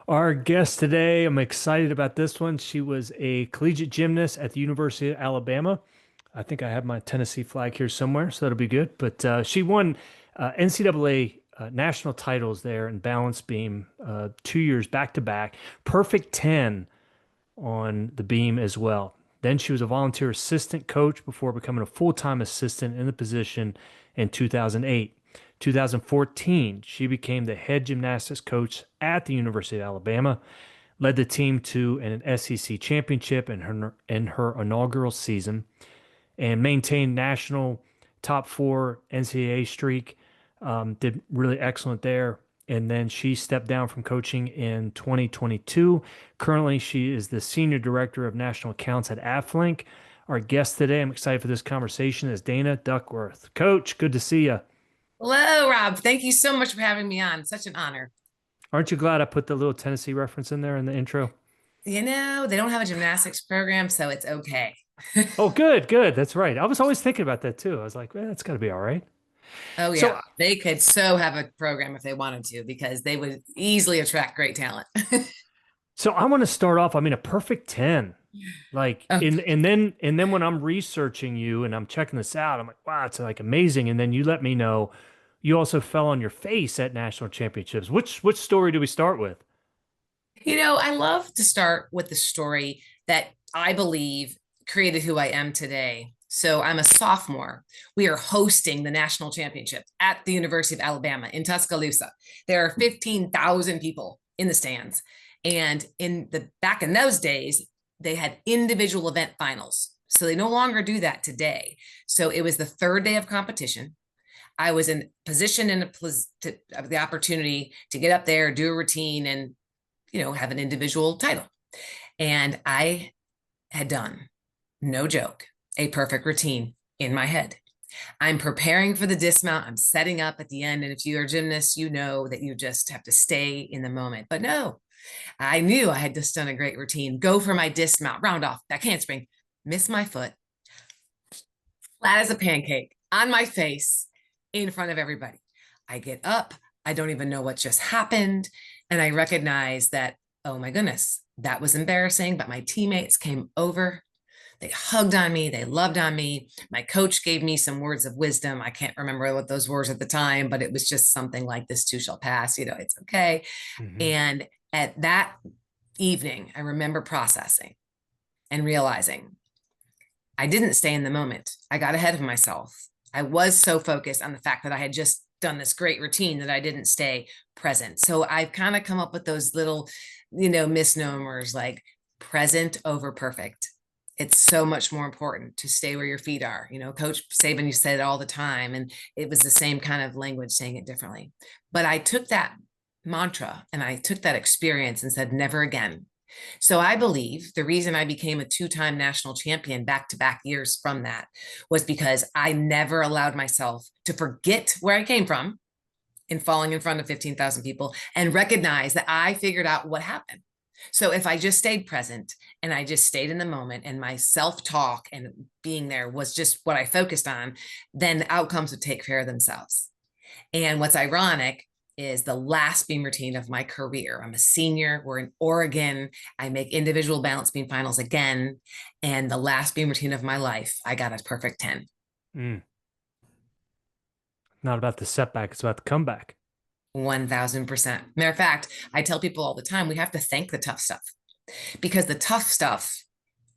Our guest today, I'm excited about this one. She was a collegiate gymnast at the University of Alabama. I think I have my Tennessee flag here somewhere, so that'll be good. But she won NCAA national titles there in balance beam 2 years back to back, perfect 10 on the beam as well. Then she was a volunteer assistant coach before becoming a full-time assistant in the position in 2008. 2014, she became the head gymnastics coach at the University of Alabama, led the team to an SEC championship in her inaugural season, and maintained national top four NCAA streak. Did really excellent there. And then she stepped down from coaching in 2022. Currently, she is the senior director of national accounts at AFFLINK. Our guest today, I'm excited for this conversation, is Dana Duckworth. Coach, good to see you. Hello, Rob. Thank you so much for having me on. Such an honor. Aren't you glad I put the little Tennessee reference in there in the intro? They don't have a gymnastics program, so it's okay. Oh, good, good. That's right. I was always thinking about that too. I was like, that's got to be all right. Oh, So, yeah. They could so have a program if they wanted to, because they would easily attract great talent. so I want to start off. I mean, a perfect 10. Like, Oh, and then when I'm researching you and I'm checking this out, I'm like, wow, it's like amazing. And then you let me know you also fell on your face at national championships. Which story do we start with? I love to start with the story that I believe created who I am today. So I'm a sophomore. We are hosting the national championship at the University of Alabama in Tuscaloosa. There are 15,000 people in the stands. And in the back in those days, they had individual event finals. So they no longer do that today. So it was the third day of competition. I was in position in the opportunity to get up there, do a routine, and have an individual title. And I had done, no joke, a perfect routine in my head. I'm preparing for the dismount. I'm setting up at the end. And if you're a gymnast, you know that you just have to stay in the moment. But no, I knew I had just done a great routine. Go for my dismount, round off, back handspring, miss my foot, flat as a pancake on my face in front of everybody. I get up. I don't even know what just happened. And I recognize that, oh my goodness, that was embarrassing. But my teammates came over. They hugged on me. They loved on me. My coach gave me some words of wisdom. I can't remember what those words at the time, but it was just something like, this too shall pass. It's okay. Hmm. And at that evening, I remember processing and realizing I didn't stay in the moment. I got ahead of myself. I was so focused on the fact that I had just done this great routine that I didn't stay present. So I've kind of come up with those little, misnomers like present over perfect. It's so much more important to stay where your feet are. Coach Saban used to say it all the time, and it was the same kind of language saying it differently. But I took that mantra and I took that experience and said, never again. So I believe the reason I became a two-time national champion back to back years from that was because I never allowed myself to forget where I came from in falling in front of 15,000 people and recognize that I figured out what happened. So if I just stayed present and I just stayed in the moment and my self-talk and being there was just what I focused on, then the outcomes would take care of themselves. And what's ironic is the last beam routine of my career. I'm a senior. We're in Oregon. I make individual balance beam finals again. And the last beam routine of my life, I got a perfect 10. Mm, not about the setback, it's about the comeback. 1000%. Matter of fact, I tell people all the time, we have to thank the tough stuff, because the tough stuff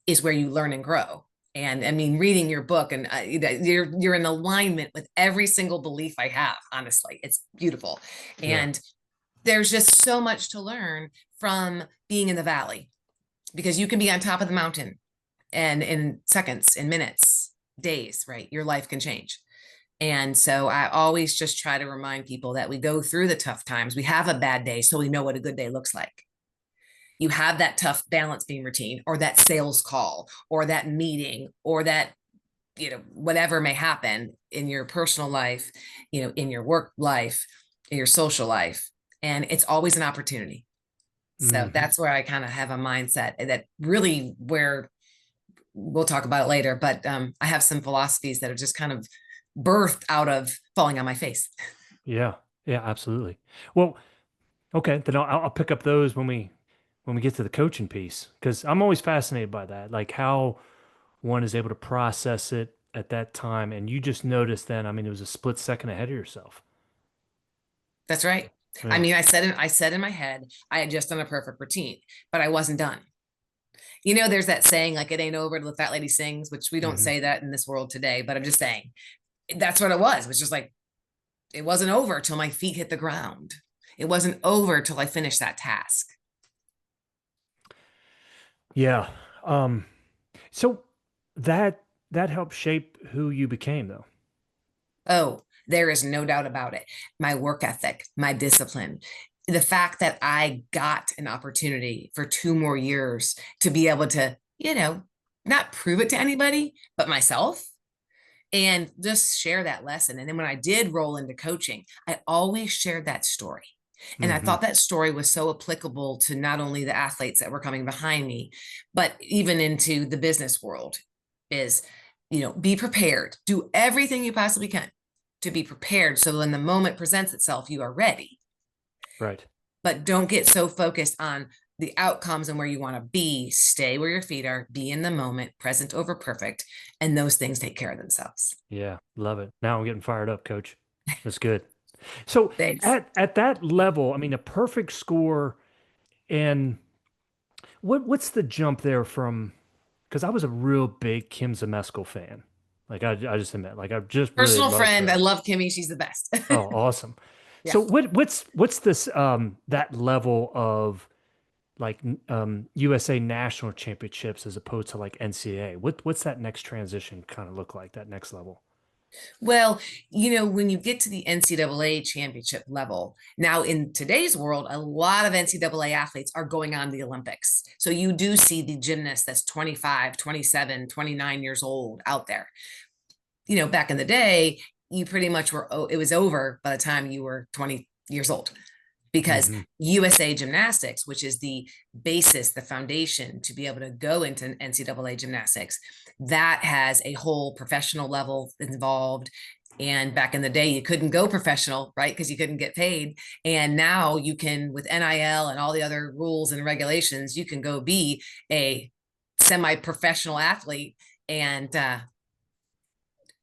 is where you learn and grow. And I mean, reading your book, and you're in alignment with every single belief I have. Honestly, it's beautiful. Yeah. And there's just so much to learn from being in the valley, because you can be on top of the mountain and in seconds, in minutes, days, right? Your life can change. And so I always just try to remind people that we go through the tough times. We have a bad day, so we know what a good day looks like. You have that tough balance beam routine, or that sales call, or that meeting, or that, whatever may happen in your personal life, in your work life, in your social life. And it's always an opportunity. So Hmm. that's where I kind of have a mindset that really, where we'll talk about it later, but I have some philosophies that are just kind of birthed out of falling on my face. Yeah. Yeah, absolutely. Well, Okay, then I'll pick up those when we get to the coaching piece because I'm always fascinated by that, like how one is able to process it at that time, and you just noticed then. I mean, it was a split second ahead of yourself. That's right. I Yeah. mean, I said in my head, I had just done a perfect routine, but I wasn't done. You know, there's that saying, like, it ain't over till the fat lady sings, which we don't Hmm. say that in this world today, but I'm just saying that's what it was. It was just like, it wasn't over till my feet hit the ground. It wasn't over till I finished that task. Yeah. Um, so that that helped shape who you became, though. Oh, there is no doubt about it. My work ethic, my discipline, the fact that I got an opportunity for 2 more years to be able to, not prove it to anybody, but myself, and just share that lesson. And then when I did roll into coaching, I always shared that story. And I Hmm. thought that story was so applicable to not only the athletes that were coming behind me, but even into the business world is, be prepared, do everything you possibly can to be prepared. So when the moment presents itself, you are ready, Right. but don't get so focused on the outcomes and where you want to be. Stay where your feet are, be in the moment, present over perfect, and those things take care of themselves. Yeah. Love it. Now I'm getting fired up, coach. That's good. So Thanks. at that level, I mean, a perfect score, and what's the jump there from? Because I was a real big Kim Zmeskal fan. Like I just admit, like I just really Personal loved friend. I her. love Kimmy. She's the best. Oh, awesome. Yeah. So what's this that level of like USA national championships as opposed to like NCAA? What's that next transition kind of look like, that next level? Well, when you get to the NCAA championship level, now in today's world, a lot of NCAA athletes are going on the Olympics. So you do see the gymnast that's 25, 27, 29 years old out there. Back in the day, you pretty much were, it was over by the time you were 20 years old, because Hmm. USA Gymnastics, which is the basis, the foundation to be able to go into NCAA gymnastics, that has a whole professional level involved. And back in the day, you couldn't go professional, right? Because you couldn't get paid. And now you can, with NIL and all the other rules and regulations, you can go be a semi professional athlete and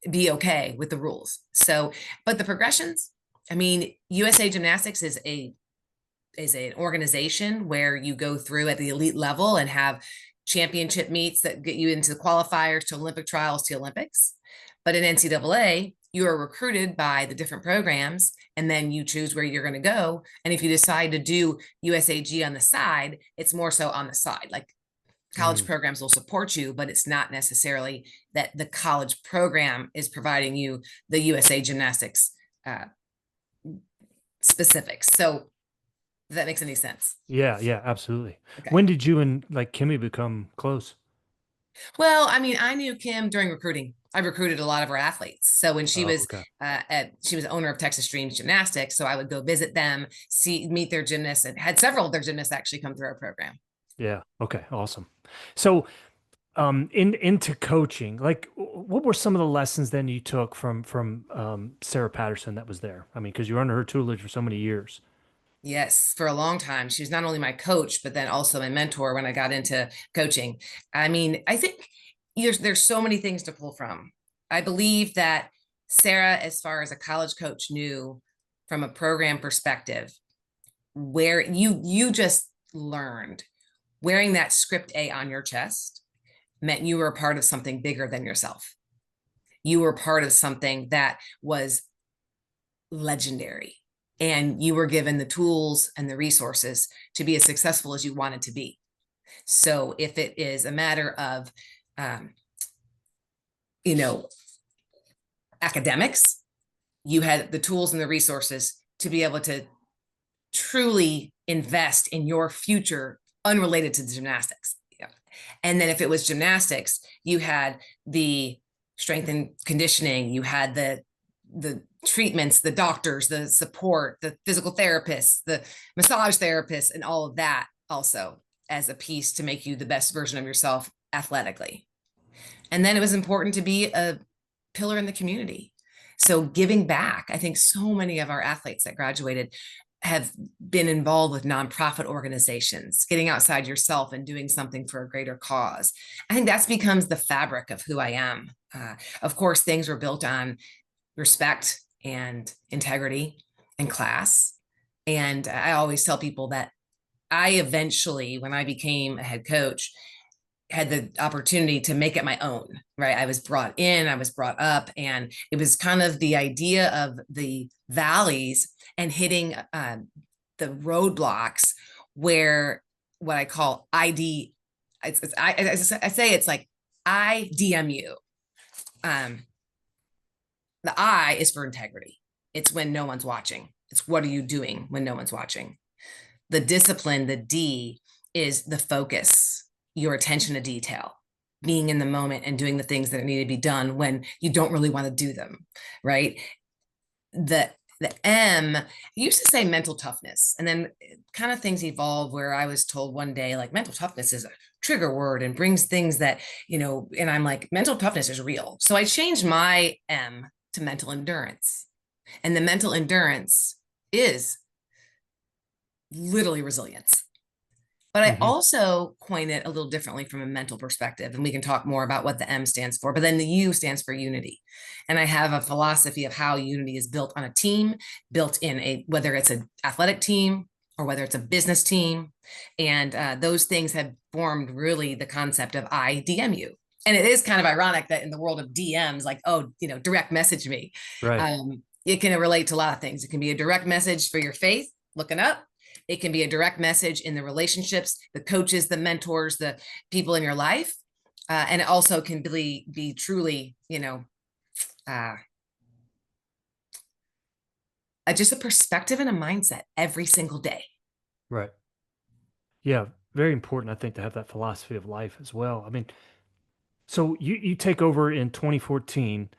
be okay with the rules. So, but the progressions, I mean, USA Gymnastics is an organization where you go through at the elite level and have championship meets that get you into the qualifiers to Olympic trials to Olympics. But in NCAA, you are recruited by the different programs and then you choose where you're going to go. And if you decide to do USAG on the side, it's more so on the side. Like college Mm. programs will support you, but it's not necessarily that the college program is providing you the USA Gymnastics uh, specifics. So, if that makes any sense. Yeah, yeah, absolutely. Okay. When did you and like Kimmy become close? Well, I mean, I knew Kim during recruiting. I recruited a lot of her athletes. So when Oh, okay. she was owner of Texas Dreams Gymnastics, so I would go visit them, meet their gymnasts, and had several of their gymnasts actually come through our program. Yeah. Okay. Awesome. So, into coaching, like what were some of the lessons then you took from Sarah Patterson that was there? I mean, because you were under her tutelage for so many years. Yes, for a long time. She was not only my coach, but then also my mentor when I got into coaching. I mean, I think there's so many things to pull from. I believe that Sarah, as far as a college coach, knew from a program perspective where you just learned wearing that script A on your chest meant you were a part of something bigger than yourself. You were part of something that was legendary, and you were given the tools and the resources to be as successful as you wanted to be. So if it is a matter of um, you know academics, you had the tools and the resources to be able to truly invest in your future unrelated to the gymnastics. Yeah. And then if it was gymnastics, you had the strength and conditioning, you had the treatments, the doctors, the support, the physical therapists, the massage therapists, and all of that also as a piece to make you the best version of yourself athletically. And then it was important to be a pillar in the community. So giving back, I think so many of our athletes that graduated have been involved with nonprofit organizations, getting outside yourself and doing something for a greater cause. I think that becomes the fabric of who I am. Of course, things were built on respect and integrity and class. And I always tell people that I eventually, when I became a head coach, had the opportunity to make it my own, right? I was brought in, I was brought up, and it was kind of the idea of the valleys and hitting the roadblocks where what I call ID, I say it's like IDMU. The I is for integrity. It's when no one's watching. It's what are you doing when no one's watching? The discipline, the D, is the focus, your attention to detail, being in the moment and doing the things that need to be done when you don't really want to do them, right? The M, I used to say mental toughness, and then kind of things evolved where I was told one day, like, mental toughness is a trigger word and brings things that, and I'm like, mental toughness is real. So I changed my M to mental endurance. And the mental endurance is literally resilience. But I also coin it a little differently from a mental perspective. And we can talk more about what the M stands for, but then the U stands for unity. And I have a philosophy of how unity is built on a team, built in whether it's an athletic team or whether it's a business team. And those things have formed really the concept of IDMU. And it is kind of ironic that in the world of DMs, like, direct message me. Right. It can relate to a lot of things. It can be a direct message for your faith, looking up. It can be a direct message in the relationships, the coaches, the mentors, the people in your life. And it also can be truly, just a perspective and a mindset every single day. Right. Yeah. Very important, I think, to have that philosophy of life as well. I mean, so you take over in 2014.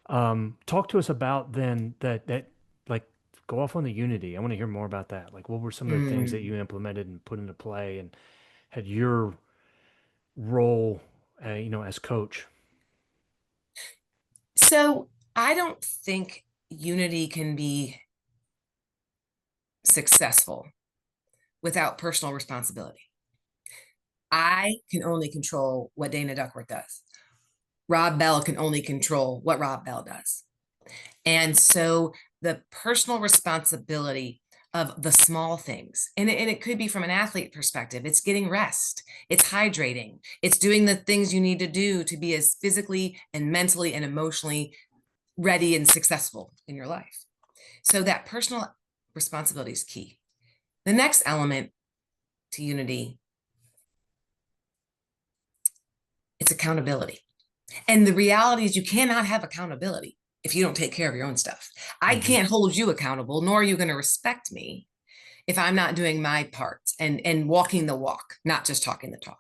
Talk to us about then that like go off on the unity. I want to hear more about that. Like, what were some of the things that you implemented and put into play and had your role, as coach? So I don't think unity can be successful without personal responsibility. I can only control what Dana Duckworth does. Rob Bell can only control what Rob Bell does. And so the personal responsibility of the small things, and it could be from an athlete perspective, it's getting rest, it's hydrating, it's doing the things you need to do to be as physically and mentally and emotionally ready and successful in your life. So that personal responsibility is key. The next element to unity, it's accountability. And the reality is you cannot have accountability if you don't take care of your own stuff. I can't hold you accountable, nor are you going to respect me if I'm not doing my part and walking the walk, not just talking the talk.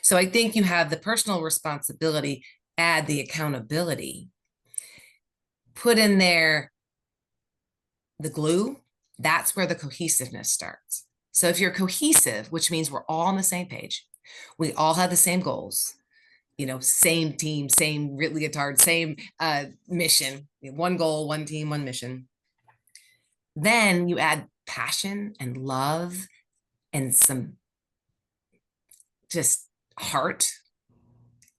So I think you have the personal responsibility, add the accountability, put in there the glue. That's where the cohesiveness starts. So if you're cohesive, which means we're all on the same page, we all have the same goals, same team, same leotard, same mission, one goal, one team, one mission. Then you add passion and love and some just heart.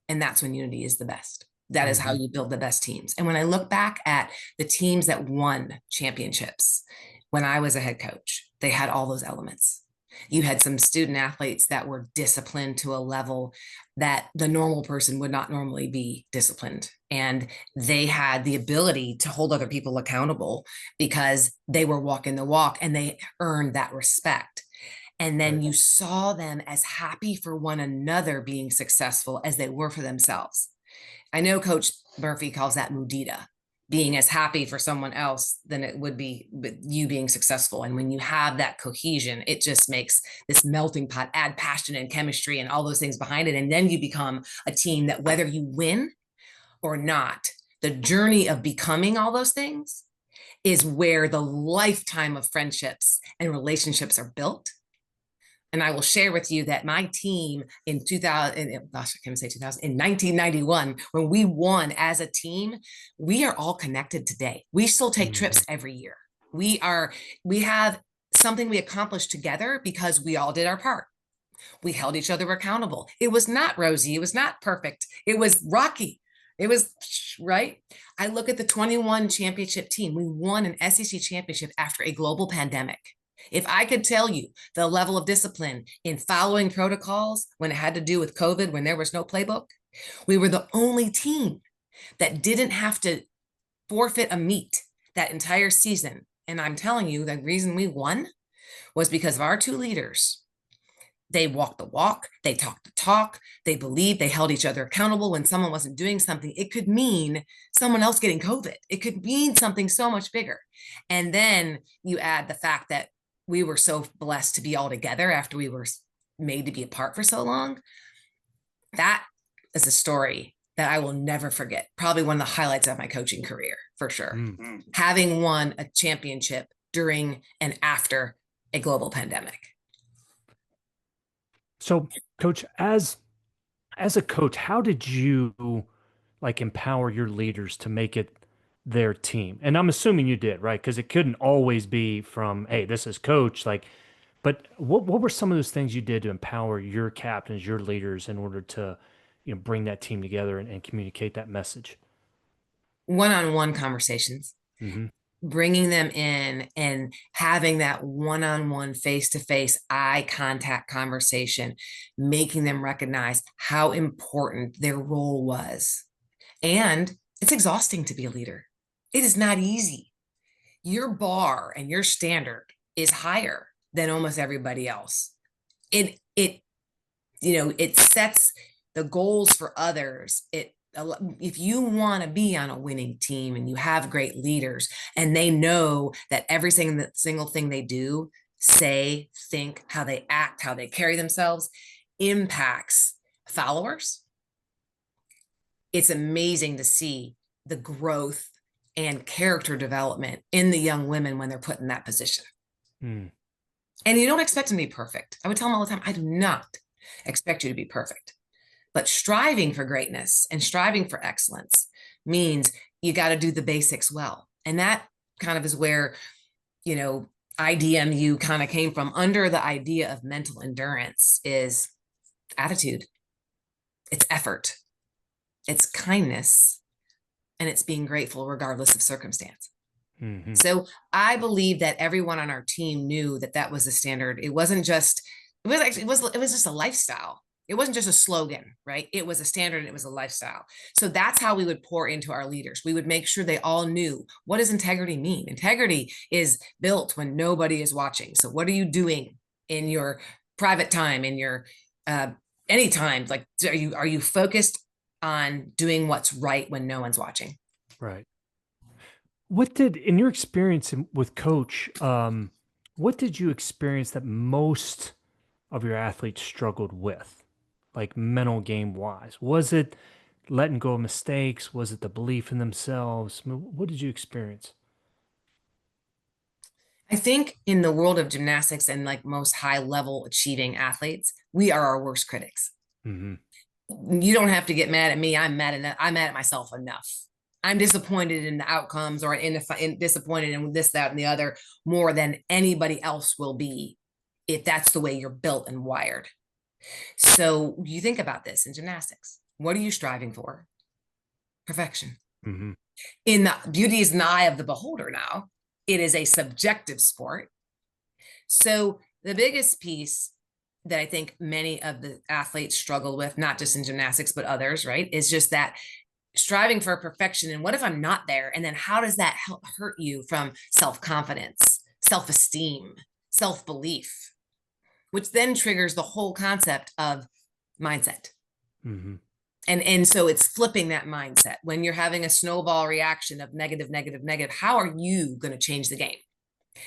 And that's when unity is the best. That is how you build the best teams. And when I look back at the teams that won championships, when I was a head coach, they had all those elements. You had some student athletes that were disciplined to a level that the normal person would not normally be disciplined. And they had the ability to hold other people accountable because they were walking the walk and they earned that respect. And then you saw them as happy for one another being successful as they were for themselves. I know Coach Murphy calls that mudita, being as happy for someone else than it would be with you being successful. And when you have that cohesion, it just makes this melting pot, add passion and chemistry and all those things behind it. And then you become a team that whether you win or not, the journey of becoming all those things is where the lifetime of friendships and relationships are built. And I will share with you that my team in 2000, gosh, I can't say 2000, in 1991, when we won as a team, we are all connected today. We still take trips every year. We have something we accomplished together because we all did our part. We held each other accountable. It was not rosy. It was not perfect. It was rocky. It was right. I look at the 21 championship team. We won an SEC championship after a global pandemic. If I could tell you the level of discipline in following protocols when it had to do with COVID, when there was no playbook, we were the only team that didn't have to forfeit a meet that entire season. And I'm telling you, the reason we won was because of our two leaders. They walked the walk, they talked the talk, they believed, they held each other accountable. When someone wasn't doing something, it could mean someone else getting COVID. It could mean something so much bigger. And then you add the fact that we were so blessed to be all together after we were made to be apart for so long. That is a story that I will never forget. Probably one of the highlights of my coaching career, for sure. Mm-hmm. Having won a championship during and after a global pandemic. So, Coach, as a coach, how did you like empower your leaders to make it their team? And I'm assuming you did, right? Because it couldn't always be from, hey, this is coach. Like, but what were some of those things you did to empower your captains, your leaders, in order to, bring that team together and communicate that message? One-on-one conversations. Mm-hmm. Bringing them in and having that one-on-one, face-to-face eye contact conversation, making them recognize how important their role was. And it's exhausting to be a leader. It is not easy. Your bar and your standard is higher than almost everybody else. It sets the goals for others. If you want to be on a winning team and you have great leaders and they know that every single thing they do, say, think, how they act, how they carry themselves impacts followers, it's amazing to see the growth and character development in the young women when they're put in that position. And you don't expect them to be perfect. I would tell them all the time, I do not expect you to be perfect. But striving for greatness and striving for excellence means you got to do the basics well. And that kind of is where, IDMU kind of came from. Under the idea of mental endurance is attitude, it's effort, it's kindness, and it's being grateful regardless of circumstance. Mm-hmm. So I believe that everyone on our team knew that that was the standard. It was just a lifestyle. It wasn't just a slogan, right? It was a standard and it was a lifestyle. So that's how we would pour into our leaders. We would make sure they all knew, what does integrity mean? Integrity is built when nobody is watching. So what are you doing in your private time, in your any time? Like, are you focused on doing what's right when no one's watching? Right. What did, in your experience with coach, what did you experience that most of your athletes struggled with? Like mental game wise? Was it letting go of mistakes? Was it the belief in themselves? I mean, what did you experience? I think in the world of gymnastics and like most high level achieving athletes, we are our worst critics. Mm-hmm. You don't have to get mad at me. I'm mad at myself enough. I'm disappointed in the outcomes or disappointed in this, that, and the other more than anybody else will be if that's the way you're built and wired. So you think about this in gymnastics. What are you striving for? Perfection. Mm-hmm. Beauty is in the eye of the beholder now. It is a subjective sport. So the biggest piece that I think many of the athletes struggle with, not just in gymnastics, but others, right, is just that striving for perfection. And what if I'm not there? And then how does that hurt you from self-confidence, self-esteem, self-belief? Which then triggers the whole concept of mindset. Mm-hmm. And so it's flipping that mindset. When you're having a snowball reaction of negative, negative, negative, how are you going to change the game?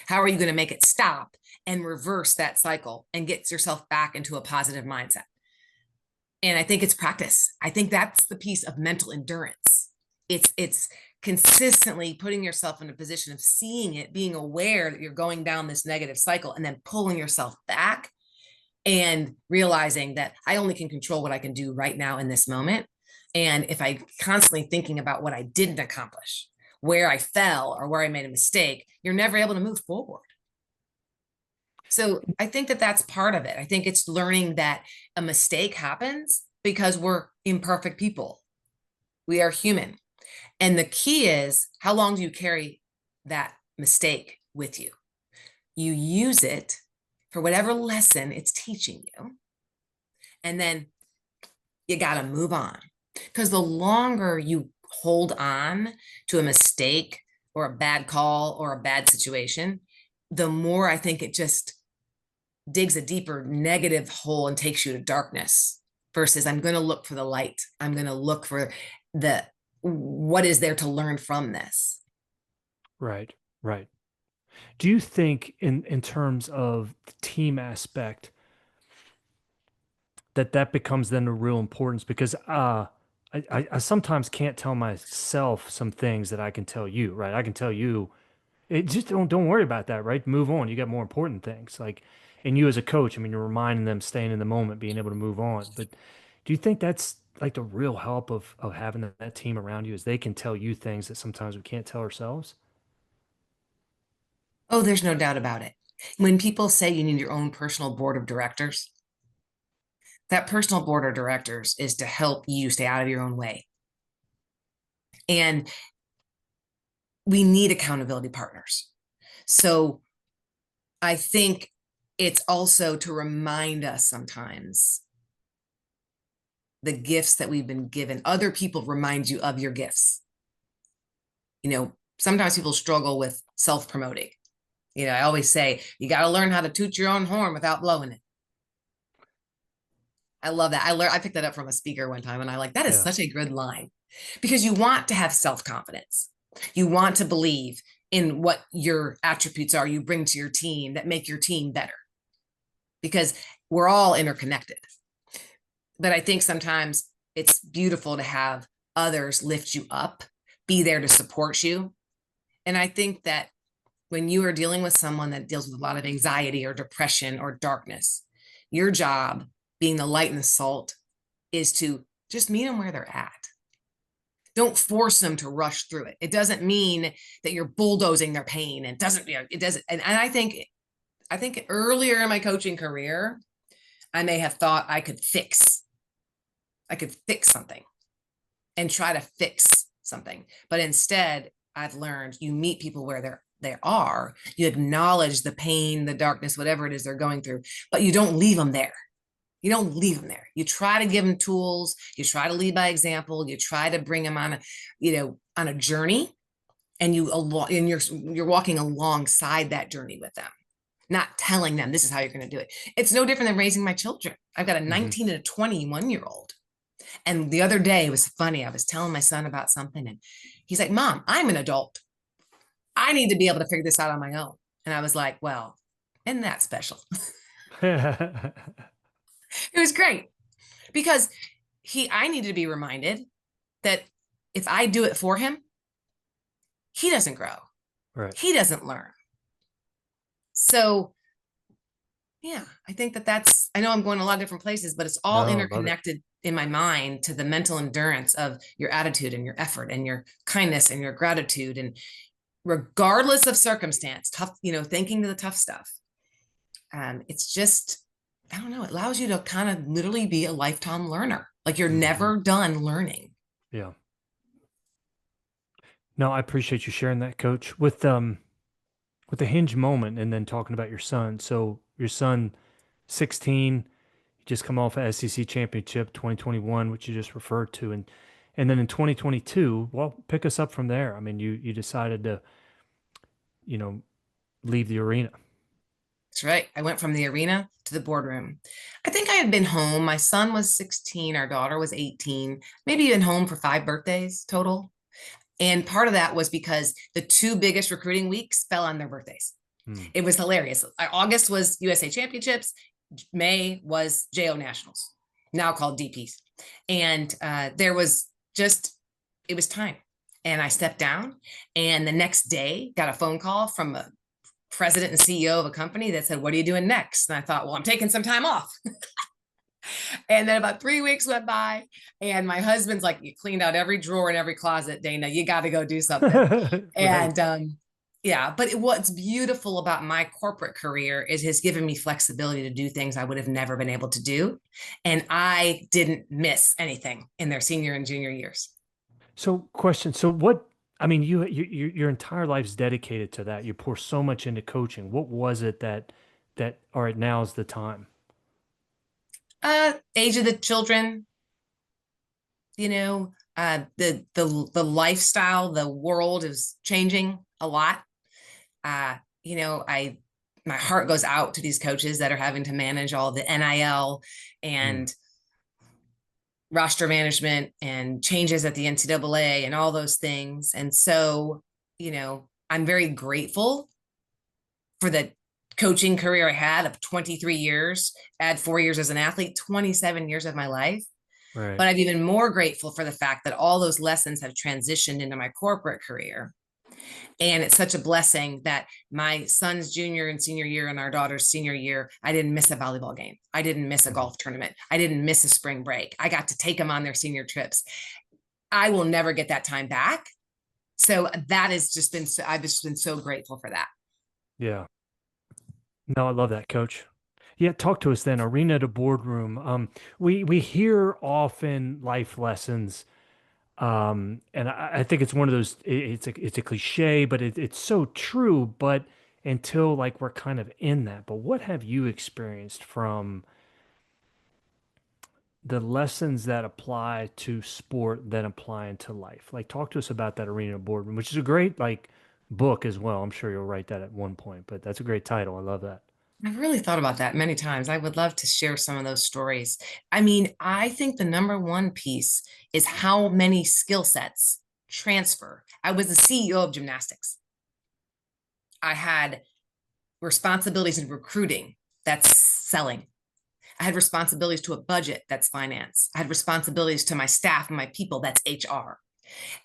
How are you going to make it stop and reverse that cycle and get yourself back into a positive mindset? And I think it's practice. I think that's the piece of mental endurance. It's consistently putting yourself in a position of seeing it, being aware that you're going down this negative cycle and then pulling yourself back and realizing that I only can control what I can do right now in this moment. And if I constantly thinking about what I didn't accomplish, where I fell or where I made a mistake, you're never able to move forward. So I think that that's part of it. I think it's learning that a mistake happens because we're imperfect people. We are human. And the key is, how long do you carry that mistake with you? You use it for whatever lesson it's teaching you. And then you got to move on. Because the longer you hold on to a mistake or a bad call or a bad situation, the more I think it just digs a deeper negative hole and takes you to darkness versus I'm going to look for the light. I'm going to look for the what is there to learn from this. Right, right. Do you think in terms of the team aspect that that becomes then a real importance? Because I sometimes can't tell myself some things that I can tell you, right? I can tell you, it just don't worry about that, right? Move on. You got more important things. Like, and you as a coach, I mean, you're reminding them, staying in the moment, being able to move on. But do you think that's like the real help of having that team around you, is they can tell you things that sometimes we can't tell ourselves? Oh, there's no doubt about it. When people say you need your own personal board of directors, that personal board of directors is to help you stay out of your own way. And we need accountability partners. So I think it's also to remind us sometimes the gifts that we've been given. Other people remind you of your gifts. Sometimes people struggle with self-promoting. I always say you got to learn how to toot your own horn without blowing it. I love that. I picked that up from a speaker one time, and I like that is Yeah. such a good line because you want to have self-confidence. You want to believe in what your attributes are you bring to your team that make your team better because we're all interconnected. But I think sometimes it's beautiful to have others lift you up, be there to support you. And I think that when you are dealing with someone that deals with a lot of anxiety or depression or darkness, your job, being the light and the salt, is to just meet them where they're at. Don't force them to rush through it. It doesn't mean that you're bulldozing their pain. It doesn't, it doesn't. And I think earlier in my coaching career, I may have thought I could fix something and try to fix something. But instead, I've learned you meet people where they are, you acknowledge the pain, the darkness, whatever it is they're going through, but you don't leave them there. You don't leave them there. You try to give them tools. You try to lead by example. You try to bring them on a journey, and you're walking alongside that journey with them, not telling them this is how you're going to do it. It's no different than raising my children. I've got a Hmm. 19 and a 21-year-old. And the other day it was funny. I was telling my son about something, and he's like, Mom, I'm an adult. I need to be able to figure this out on my own. And I was like, well, isn't that special? It was great because I needed to be reminded that if I do it for him, he doesn't grow. Right. He doesn't learn. So yeah, I think I know I'm going a lot of different places, but it's all No, love it. interconnected in my mind to the mental endurance of your attitude and your effort and your kindness and your gratitude. And regardless of circumstance, tough, thinking to the tough stuff. It's just, I don't know, it allows you to kind of literally be a lifetime learner. Like you're Hmm. never done learning. Yeah. No, I appreciate you sharing that, Coach. With the Hinge moment and then talking about your son. So your son, 16, just come off a SEC championship 2021, which you just referred to, and then in 2022, well, pick us up from there. I mean, you decided to, you know, leave the arena. That's right. I went from the arena to the boardroom. I think I had been home. My son was 16, our daughter was 18, maybe been home for 5 birthdays total. And part of that was because the two biggest recruiting weeks fell on their birthdays. Hmm. It was hilarious. August was USA Championships. May was JO Nationals, now called DPs. And there was just, it was time. And I stepped down. And the next day, got a phone call from a president and CEO of a company that said, What are you doing next? And I thought, Well, I'm taking some time off. And then about 3 weeks went by, and my husband's like, You cleaned out every drawer in every closet, Dana. You got to go do something. Right. And Yeah, but what's beautiful about my corporate career is has given me flexibility to do things I would have never been able to do. And I didn't miss anything in their senior and junior years. So, question. So, what? I mean, your entire life's dedicated to that. You pour so much into coaching. What was it that all right, now's the time? Age of the children, the lifestyle, the world is changing a lot. I my heart goes out to these coaches that are having to manage all the NIL Mm, and roster management and changes at the NCAA and all those things. And so, I'm very grateful for the coaching career I had of 23 years, add 4 years as an athlete, 27 years of my life. right. But I'm even more grateful for the fact that all those lessons have transitioned into my corporate career. And it's such a blessing that my son's junior and senior year and our daughter's senior year, I didn't miss a volleyball game. I didn't miss a Mhm. golf tournament. I didn't miss a spring break. I got to take them on their senior trips. I will never get that time back. So that has just been, I've just been so grateful for that. Yeah. No, I love that, Coach. Yeah, talk to us then. Arena to boardroom. We hear often life lessons. And I think it's one of those. It's a cliche, but it's so true. But until like we're kind of in that. But what have you experienced from the lessons that apply to sport that apply into life? Like, talk to us about that Arena Boardroom, which is a great like book as well. I'm sure you'll write that at one point, but that's a great title. I love that. I've really thought about that many times. I would love to share some of those stories. I mean, I think the number one piece is how many skill sets transfer. I was the CEO of gymnastics. I had responsibilities in recruiting, that's selling. I had responsibilities to a budget, that's finance. I had responsibilities to my staff and my people, that's HR.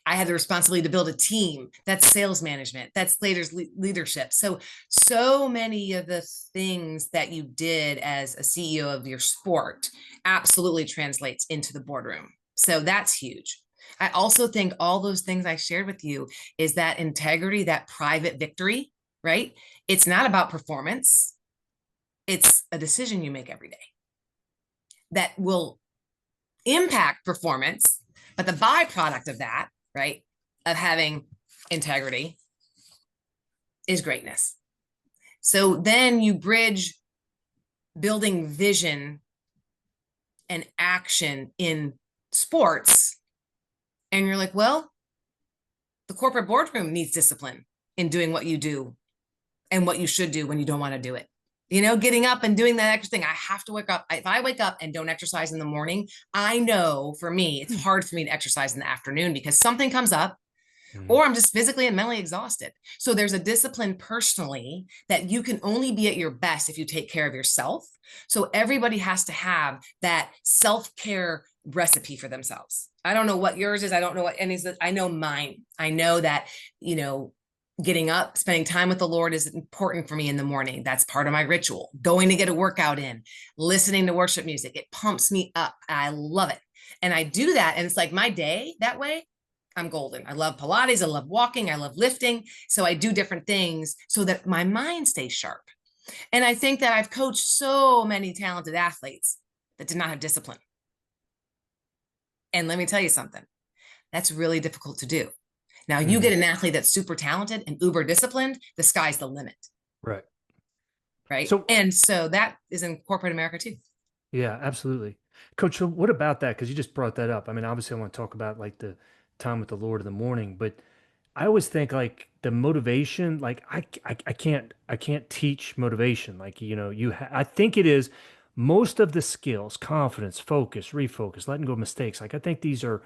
I had the responsibility to build a team, that's sales management, that's leadership. So many of the things that you did as a CEO of your sport absolutely translates into the boardroom. So that's huge. I also think all those things I shared with you is that integrity, that private victory, right? It's not about performance. It's a decision you make every day that will impact performance, but the byproduct of that, right, of having integrity is greatness. So then you bridge building vision and action in sports, and you're like, well, the corporate boardroom needs discipline in doing what you do and what you should do when you don't want to do it. Getting up and doing that extra thing. I have to wake up. If I wake up and don't exercise in the morning, I know for me, it's hard for me to exercise in the afternoon because something comes up Mhm. or I'm just physically and mentally exhausted. So there's a discipline personally that you can only be at your best if you take care of yourself. So everybody has to have that self-care recipe for themselves. I don't know what yours is. I don't know what any. I know mine. I know that, you know, getting up, spending time with the Lord is important for me in the morning. That's part of my ritual. Going to get a workout in, listening to worship music. It pumps me up. I love it. And I do that. And it's like my day that way, I'm golden. I love Pilates. I love walking. I love lifting. So I do different things so that my mind stays sharp. And I think that I've coached so many talented athletes that did not have discipline. And let me tell you something, that's really difficult to do. Now, you Mhm. get an athlete that's super talented and uber disciplined, the sky's the limit, Right. right? So, And so that is in corporate America too. yeah, absolutely. Coach, so what about that? Because you just brought that up. I mean, obviously, I want to talk about like the time with the Lord in the morning, but I always think like the motivation, like I can't teach motivation. Like, I think it is most of the skills, confidence, focus, refocus, letting go of mistakes. Like, I think these are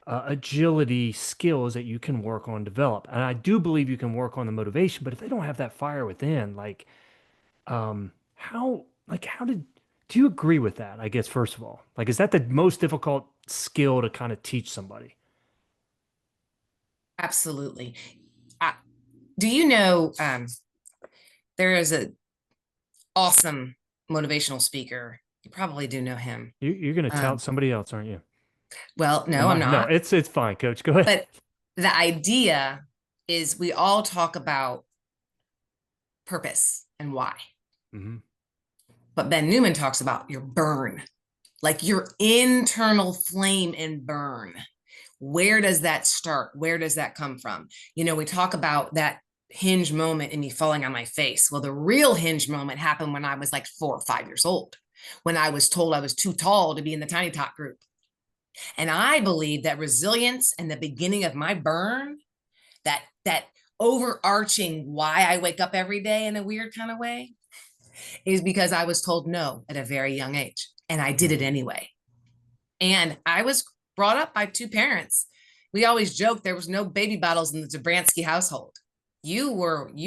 agility skills that you can work on, develop. And I do believe you can work on the motivation, but if they don't have that fire within, like, how do you agree with that? I guess, first of all, like, is that the most difficult skill to kind of teach somebody? Absolutely. Uh, do you know there is a awesome motivational speaker? You probably do know him. You're going to tout Um, somebody else, aren't you? well, no, Am I'm I? No, not. it's fine, Coach. Go ahead. But the idea is we all talk about purpose and why. Hmm. But Ben Newman talks about your burn, like your internal flame and burn. Where does that start? Where does that come from? We talk about that hinge moment and me falling on my face. Well, the real hinge moment happened when I was like 4 or 5 years old, when I was told I was too tall to be in the tiny tot group. And I believe that resilience and the beginning of my burn, that overarching why I wake up every day in a weird kind of way, is because I was told no at a very young age. And I did it anyway. And I was brought up by two parents. We always joke there was no baby bottles in the Zabransky household. You worked,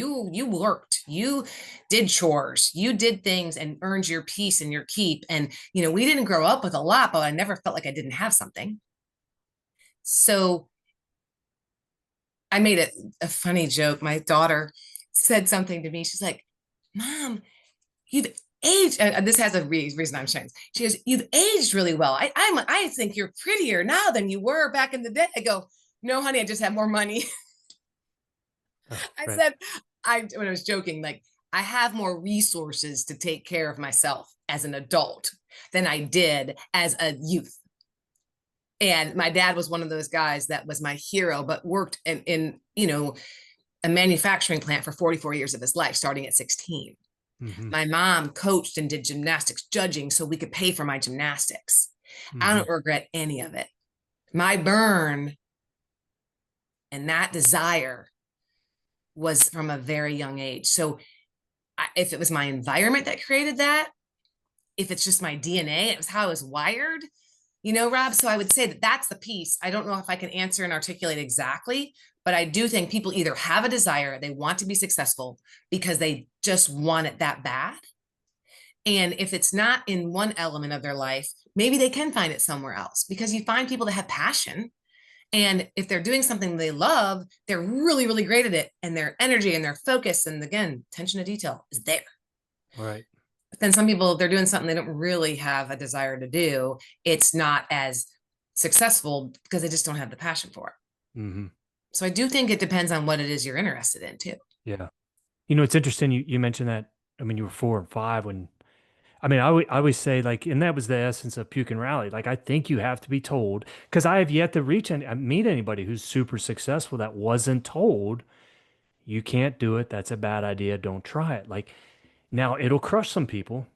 you did chores, you did things and earned your peace and your keep. And we didn't grow up with a lot, but I never felt like I didn't have something. So I made a funny joke. My daughter said something to me. She's like, Mom, you've aged. This has a reason I'm sharing. She goes, "You've aged really well. I think you're prettier now than you were back in the day." I go, "No, honey, I just have more money." Oh, I right. said, when I was joking, like, I have more resources to take care of myself as an adult than I did as a youth. And my dad was one of those guys that was my hero, but worked in a manufacturing plant for 44 years of his life, starting at 16. Hmm. My mom coached and did gymnastics judging so we could pay for my gymnastics. I Hmm. don't regret any of it. My burn and that desire was from a very young age. So if it was my environment that created that, if it's just my DNA, it was how I was wired, Rob. So I would say that that's the piece. I don't know if I can answer and articulate exactly, but I do think people either have a desire, they want to be successful because they just want it that bad. And if it's not in one element of their life, maybe they can find it somewhere else, because you find people that have passion. And if they're doing something they love, they're really, really great at it. And their energy and their focus and, again, attention to detail is there. Right. But then some people, if they're doing something they don't really have a desire to do, it's not as successful because they just don't have the passion for it. Hmm. So I do think it depends on what it is you're interested in too. Yeah. It's interesting you mentioned that. I mean, you were 4 and 5 when, I mean, I always say, like, and that was the essence of Puke and Rally. Like, I think you have to be told, because I have yet to meet anybody who's super successful that wasn't told, you can't do it. That's a bad idea. Don't try it. Like, now it'll crush some people,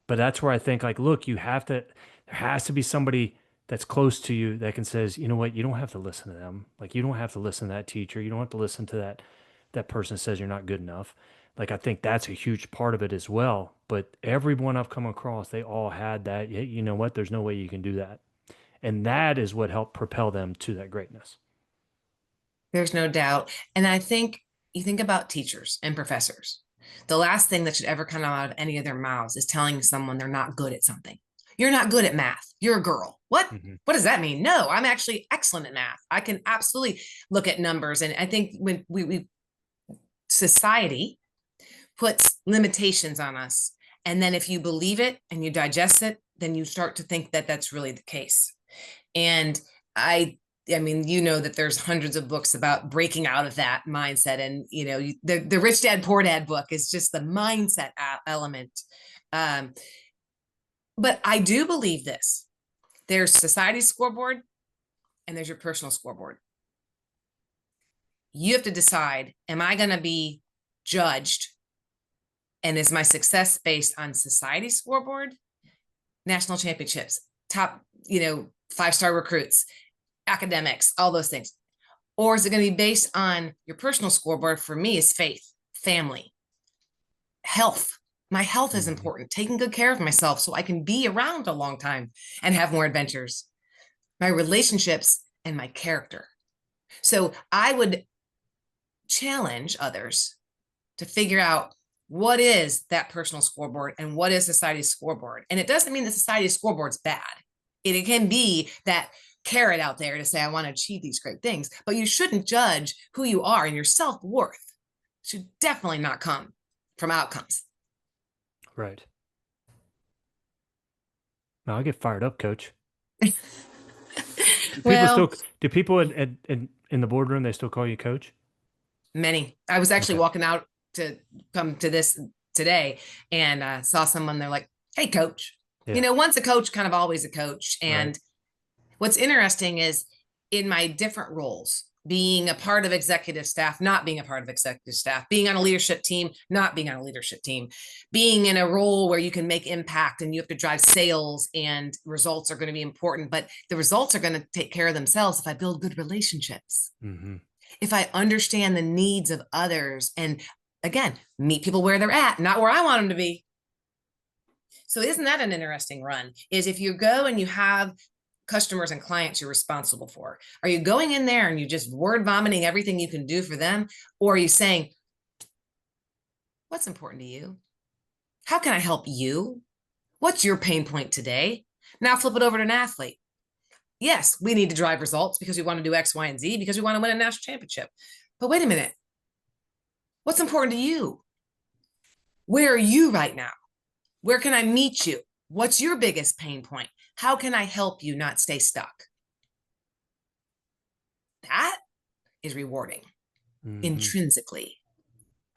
but that's where I think, like, look, there has to be somebody that's close to you that can says, you know what, you don't have to listen to them. Like, you don't have to listen to that teacher. You don't have to listen to that person says you're not good enough. Like, I think that's a huge part of it as well. But everyone I've come across, they all had that. Hey, you know what? There's no way you can do that. And that is what helped propel them to that greatness. There's no doubt. And I think you think about teachers and professors. The last thing that should ever come out of any of their mouths is telling someone they're not good at something. You're not good at math. You're a girl. What? Hmm. What does that mean? No, I'm actually excellent at math. I can absolutely look at numbers. And I think when we society puts limitations on us, and then if you believe it and you digest it, then you start to think that that's really the case. And I mean, that there's hundreds of books about breaking out of that mindset. And, the Rich Dad, Poor Dad book is just the mindset element. Um, but I do believe this: there's society's scoreboard and there's your personal scoreboard. You have to decide, am I going to be judged? And is my success based on society's scoreboard, national championships, top, 5-star recruits, academics, all those things? Or is it going to be based on your personal scoreboard? For me, is faith, family, health. My health is Hmm. important, taking good care of myself so I can be around a long time and have more adventures, my relationships, and my character. So I would challenge others to figure out what is that personal scoreboard and what is society's scoreboard. And it doesn't mean that society's scoreboard's bad. It can be that carrot out there to say, I want to achieve these great things, but you shouldn't judge who you are, and your self-worth should definitely not come from outcomes. Right. Now I get fired up, coach. Do people Well, still, do people in the boardroom, they still call you coach? Many. I was actually Okay. walking out to come to this today and saw someone. They're like, "Hey, coach." Yeah. Once a coach, kind of always a coach. Right. And what's interesting is in my different roles, being a part of executive staff, not being a part of executive staff, being on a leadership team, not being on a leadership team, being in a role where you can make impact and you have to drive sales and results are going to be important, but the results are going to take care of themselves if I build good relationships, Mm-hmm. if I understand the needs of others, and again, meet people where they're at, not where I want them to be. So isn't that an interesting run? Is if you go and you have customers and clients you're responsible for, are you going in there and you just word vomiting everything you can do for them? Or are you saying, what's important to you? How can I help you? What's your pain point today? Now flip it over to an athlete. Yes, we need to drive results because we want to do X, Y, and Z because we want to win a national championship. But wait a minute. What's important to you? Where are you right now? Where can I meet you? What's your biggest pain point? How can I help you not stay stuck? That is rewarding Mm-hmm. intrinsically.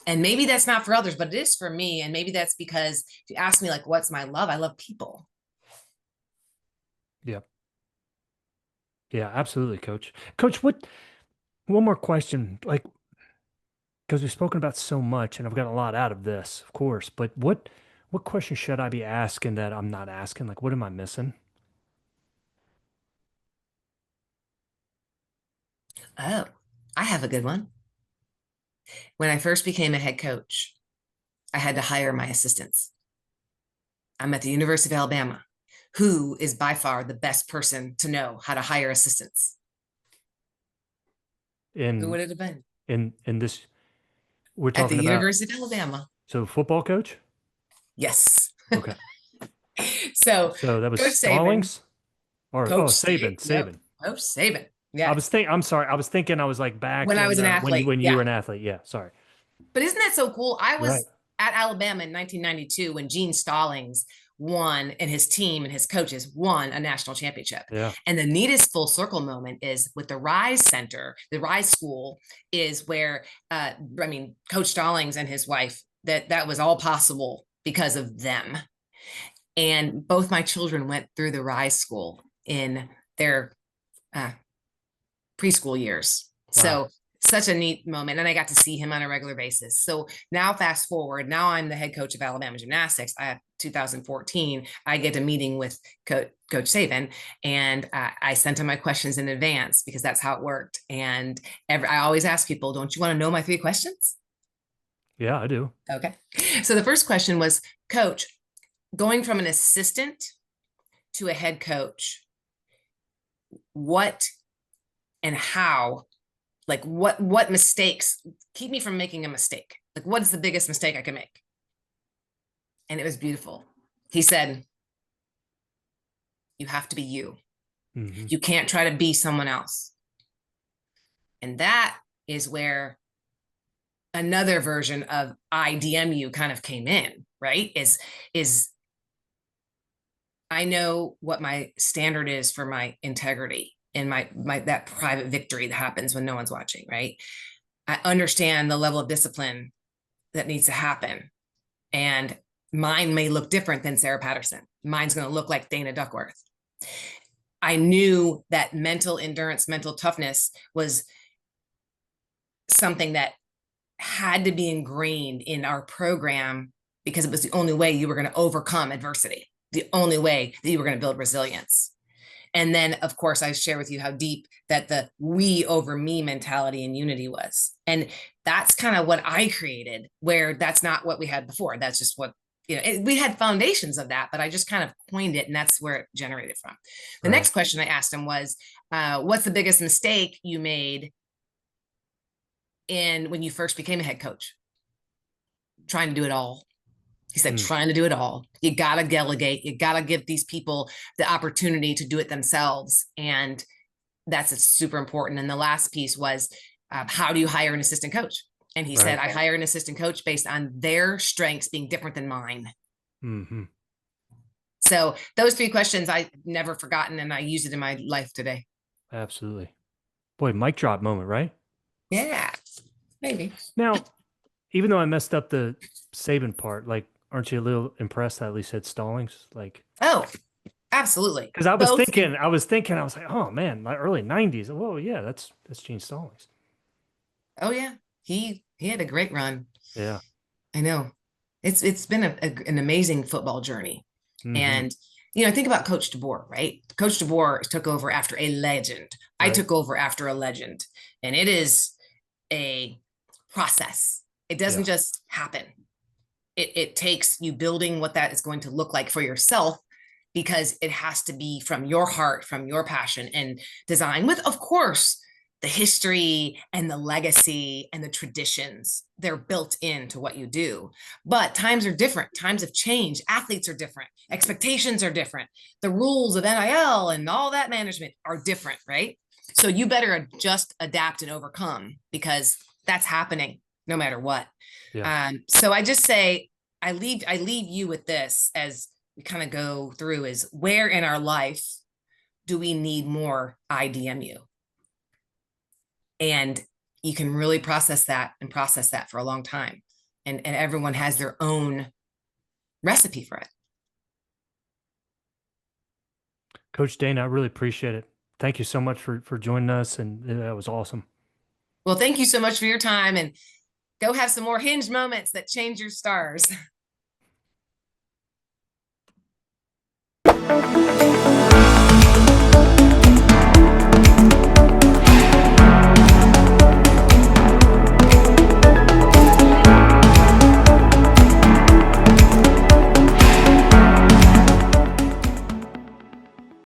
And maybe that's not for others, but it is for me. And maybe that's because if you ask me, like, what's my love? I love people. Yeah. Yeah, absolutely, coach. Coach, one more question, like, because we've spoken about so much and I've got a lot out of this, of course, but what question should I be asking that I'm not asking? Like, what am I missing? Oh, I have a good one. When I first became a head coach, I had to hire my assistants. I'm at the University of Alabama. Who is by far the best person to know how to hire assistants? Who In would it have been? in this we're At the talking about, University of Alabama. so football coach? Yes. Okay. So So that was Coach Saban, Stallings or Coach Saban, Saban, yep, Saban. Coach Saban. I Yes. was I'm sorry. I was thinking I was like back When I was in an athlete. when you Yeah. were an athlete. Yeah, sorry. But isn't that so cool? I You're right. was at Alabama in 1992 when Gene Stallings won and his team and his coaches won a national championship. Yeah. And the neatest full circle moment is with the Rise Center, the Rise School is where, Coach Stallings and his wife, that was all possible because of them. And both my children went through the Rise School in their uh, preschool years. Wow. So such a neat moment. And I got to see him on a regular basis. So now fast forward, now I'm the head coach of Alabama Gymnastics. 2014, I get a meeting with Coach Saban, and I sent him my questions in advance because that's how it worked. And I always ask people, don't you want to know my 3 questions? Yeah, I do. Okay. So the first question was, Coach, going from an assistant to a head coach, what and how, like what mistakes keep me from making a mistake? Like, what is the biggest mistake I can make? And it was beautiful. He said, you have to be you. Hmm. You can't try to be someone else. And that is where another version of IDMU kind of came in, right? Is I know what my standard is for my integrity and my that private victory that happens when no one's watching, right? I understand the level of discipline that needs to happen. And mine may look different than Sarah Patterson. Mine's going to look like Dana Duckworth. I knew that mental endurance, mental toughness was something that had to be ingrained in our program because it was the only way you were going to overcome adversity, the only way that you were going to build resilience. And then, of course, I share with you how deep that the we over me mentality and unity was. And that's kind of what I created, where that's not what we had before. That's just what, we had foundations of that, but I just kind of coined it, and that's where it generated from. The Right. next question I asked him was, what's the biggest mistake you made when you first became a head coach? Trying to do it all. He said, Mm. trying to do it all. You got to delegate. You got to give these people the opportunity to do it themselves. And that's super important. And the last piece was, how do you hire an assistant coach? And he said, Right. I hire an assistant coach based on their strengths being different than mine. Hmm. So those 3 questions I never forgotten, and I use it in my life today. Absolutely. Boy, mic drop moment, right? Yeah. Maybe. Now, even though I messed up the Saban part, like, aren't you a little impressed that at least had Stallings? Like, Oh, absolutely. because I was Both. thinking, I was like, oh man, my early '90s. Whoa, yeah, that's Gene Stallings. Oh yeah. He had a great run. Yeah. I know. It's been an amazing football journey. Hmm. And think about Coach DeBoer, right? Coach DeBoer took over after a legend. I Right. took over after a legend. And it is a process. It doesn't Yeah. just happen. It takes you building what that is going to look like for yourself, because it has to be from your heart, from your passion and design, with, of course, the history and the legacy and the traditions. They're built into what you do. But times are different. Times have changed. Athletes are different. Expectations are different. The rules of NIL and all that management are different, right? So you better just adapt and overcome, because that's happening no matter what. Yeah. So I just say, I leave you with this as we kind of go through: is where in our life do we need more IDMU? And you can really process that and process that for a long time. And everyone has their own recipe for it. Coach Dana, I really appreciate it. Thank you so much for joining us, and that was awesome. Well, thank you so much for your time, and go have some more Hinge moments that change your stars.